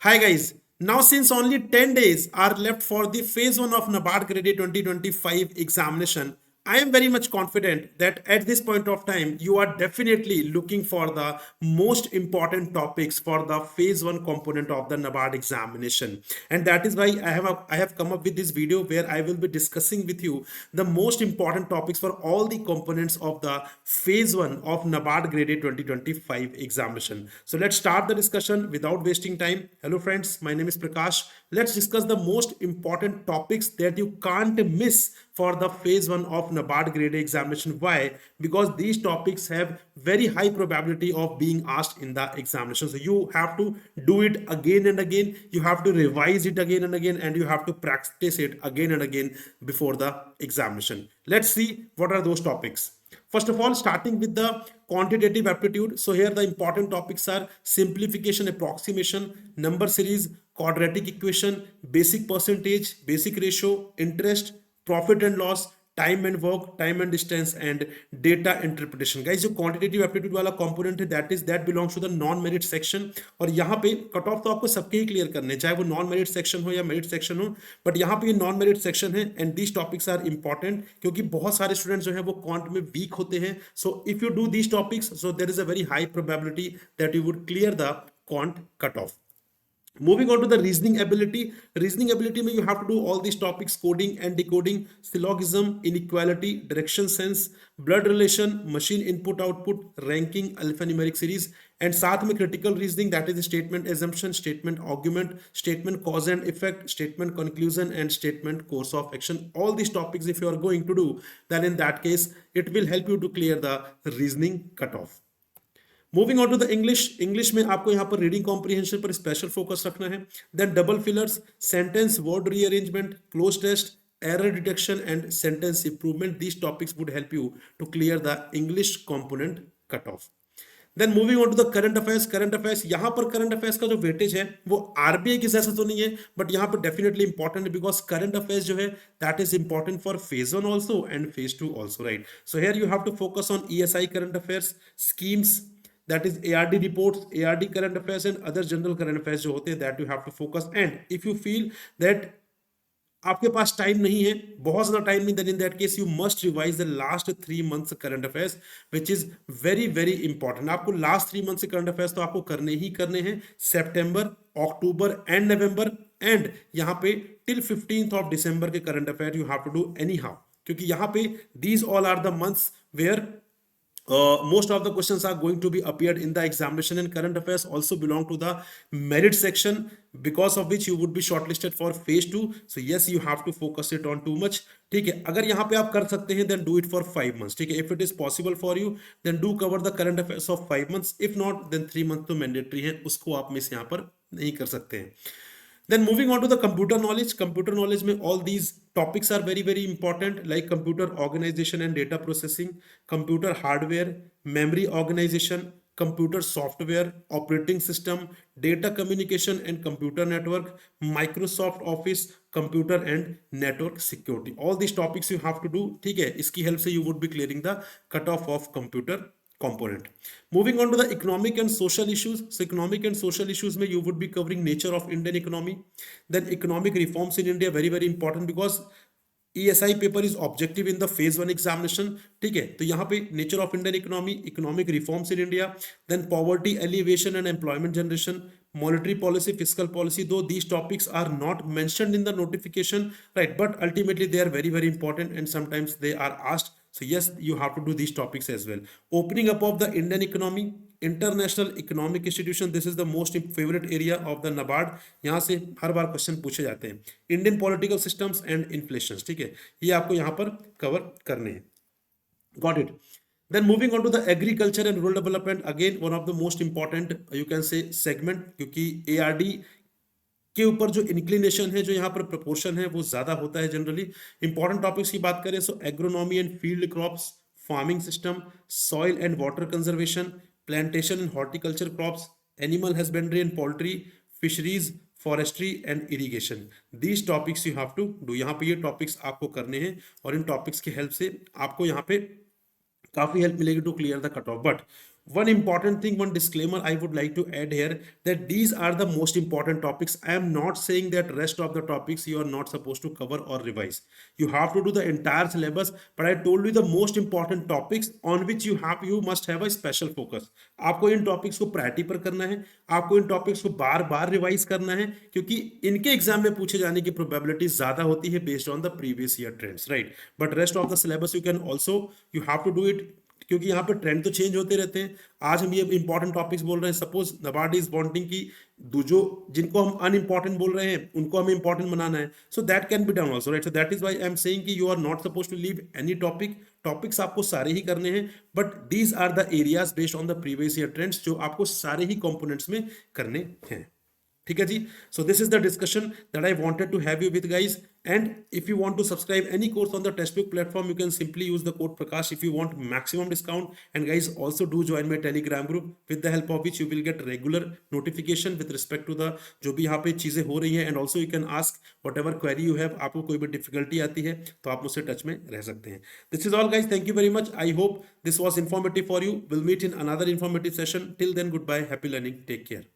Hi guys. Now since only 10 days are left for the phase 1 of NABARD Credit 2025 examination, I am very much confident that at this point of time you are definitely looking for the most important topics for the phase 1 component of the NABARD examination. And that is why I have come up with this video where I will be discussing with you the most important topics for all the components of the phase 1 of NABARD Grade 2025 examination. So let's start the discussion without wasting time. Hello friends, my name is Prakash. Let's discuss the most important topics that you can't miss for the phase 1 of NABARD Grade A examination. Why? Because these topics have very high probability of being asked in the examination. So you have to do it again and again. You have to revise it again and again, and you have to practice it again and again before the examination. Let's see what are those topics. First of all, starting with the quantitative aptitude. So here the important topics are simplification approximation, number series, quadratic equation, basic percentage, basic ratio, interest, profit and loss, time and work, time and distance and data interpretation. Guys जो quantitative aptitude वाला component है that belongs to the non merit section. और यहाँ पे cut off तो आपको सबके ही clear करने, चाहे वो नॉन मेरिट सेक्शन हो या मेरिट सेक्शन हो, बट यहाँ पे ये नॉन मेरिट सेक्शन है and these topics are important क्योंकि बहुत सारे स्टूडेंट्स जो है वो क्वांट में वीक होते हैं। So if you do these topics, so there is a very high probability that you would clear the quant cut off. Moving on to the reasoning ability में you have to do all these topics: coding and decoding, syllogism, inequality, direction sense, blood relation, machine input output, ranking, alphanumeric series, and साथ में critical reasoning, that is statement assumption, statement argument, statement cause and effect, statement conclusion, and statement course of action. All these topics if you are going to do, then in that case it will help you to clear the reasoning cutoff. Moving on to the English में आपको यहाँ पर reading comprehension पर special focus रखना है। Then double fillers, sentence word rearrangement, cloze test, error detection, and sentence improvement. These topics would help you to clear the English component cutoff. Then moving on to the current affairs यहाँ पर current affairs का जो weightage है वो RBI की जैसा तो नहीं है, बट यहाँ पर डेफिनेटली इंपॉर्टेंट है बिकॉज करंट अफेयर्स जो है that is important for phase 1 also and phase 2 also, right. So here you have to focus on ESI current affairs, schemes, that is ARD reports, ARD current affairs, and other general current affairs जो होते हैं, that you have to focus. And if you feel that आपके पास time नहीं है, बहुत ज्यादा time नहीं, then in that case you must revise the last 3 months current affairs, which is very very important. आपको लास्ट 3 मंथ से current affairs तो आपको करने ही करने हैं, सितंबर, अक्टूबर एंड नवंबर, एंड यहाँ पे टिल 15th of December के current affair you have to do anyhow, क्योंकि यहाँ पे these all are the months where most of the questions are going to be appeared in the examination, and current affairs also belong to the merit section, because of which you would be shortlisted for phase 2. So yes, you have to focus it on too much. ठीक है, अगर यहाँ पे आप कर सकते हैं then do it for 5 months. ठीक है, if it is possible for you then do cover the current affairs of 5 months. If not then 3 months तो mandatory है, उसको आप मिस यहाँ पर नहीं कर सकते हैं. Then moving on to the computer knowledge में all these topics are very very important, like computer organization and data processing, computer hardware, memory organization, computer software, operating system, data communication and computer network, Microsoft Office, computer and network security. All these topics you have to do. ठीक है, इसकी help से you would be clearing the cutoff of computer component. Moving on to the economic and social issues. So economic and social issues में you would be covering nature of Indian economy, then economic reforms in India, very very important because ESI paper is objective in the phase 1 examination. ठीक है, तो यहाँ पे nature of Indian economy, economic reforms in India, then poverty alleviation and employment generation, monetary policy, fiscal policy, though these topics are not mentioned in the notification, right, but ultimately they are very very important and sometimes they are asked. So yes, you have to do these topics as well. Opening up of the Indian economy, international economic institution, this is the most favourite area of the NABARD, यहाँ से हर बार question पूछे जाते हैं. Indian political systems and inflation, ठीक है, ये आपको यहाँ पर कवर करने हैं. Got it. Then moving on to the agriculture and rural development, again one of the most important you can say segment, क्योंकि ARD के ऊपर जो इंक्लिनेशन है, जो यहाँ पर प्रपोर्शन है वो ज्यादा होता है जनरली. इंपॉर्टेंट टॉपिक्स की बात करें so agronomy and field crops, farming system, soil and water conservation, plantation and horticulture crops, animal husbandry and poultry, fisheries, forestry and irrigation. These topics you have to do. यहाँ पे ये topics आपको करने हैं और इन टॉपिक्स की help से आपको यहाँ पे काफी हेल्प मिलेगी to clear the cut off. But one important thing, one disclaimer I would like to add here, that these are the most important topics. I am not saying that rest of the topics you are not supposed to cover or revise. You have to do the entire syllabus, but I told you the most important topics on which you must have a special focus. आपको इन topics को priority पर करना है, आपको इन topics को बार बार revise करना है, क्योंकि इनके एग्जाम में पूछे जाने की प्रोबेबिलिटी ज्यादा होती है based on the previous year trends, right. But rest of the syllabus you can also, you have to do it, क्योंकि यहाँ पे ट्रेंड तो चेंज होते रहते हैं. आज हम ये इंपॉर्टेंट टॉपिक्स बोल रहे हैं, सपोज नाबार्ड इज वांटिंग की जो जिनको हम अनइंपॉर्टेंट बोल रहे हैं उनको हमें इंपॉर्टेंट बनाना है, so that can be done also, right. So that is why I am saying कि you are not suppose to leave any topic. Topics आपको सारे ही करने हैं, but these are the areas based on the previous year trends जो आपको सारे ही components में करने हैं. ठीक है जी. So this is the discussion that I wanted to have you with guys. And if you want to subscribe any course on the textbook platform, you can simply use the code Prakash if you want maximum discount. And guys, also do join my Telegram group, with the help of which you will get regular notification with respect to the जो भी यहाँ पे चीजें हो रही हैं. And also you can ask whatever query you have. आपको कोई भी difficulty आती है तो आप मुझसे टच में रह सकते हैं. This is all guys. Thank you very much. I hope this was informative for you. We'll meet in another informative session. Till then, goodbye. Happy learning. Take care.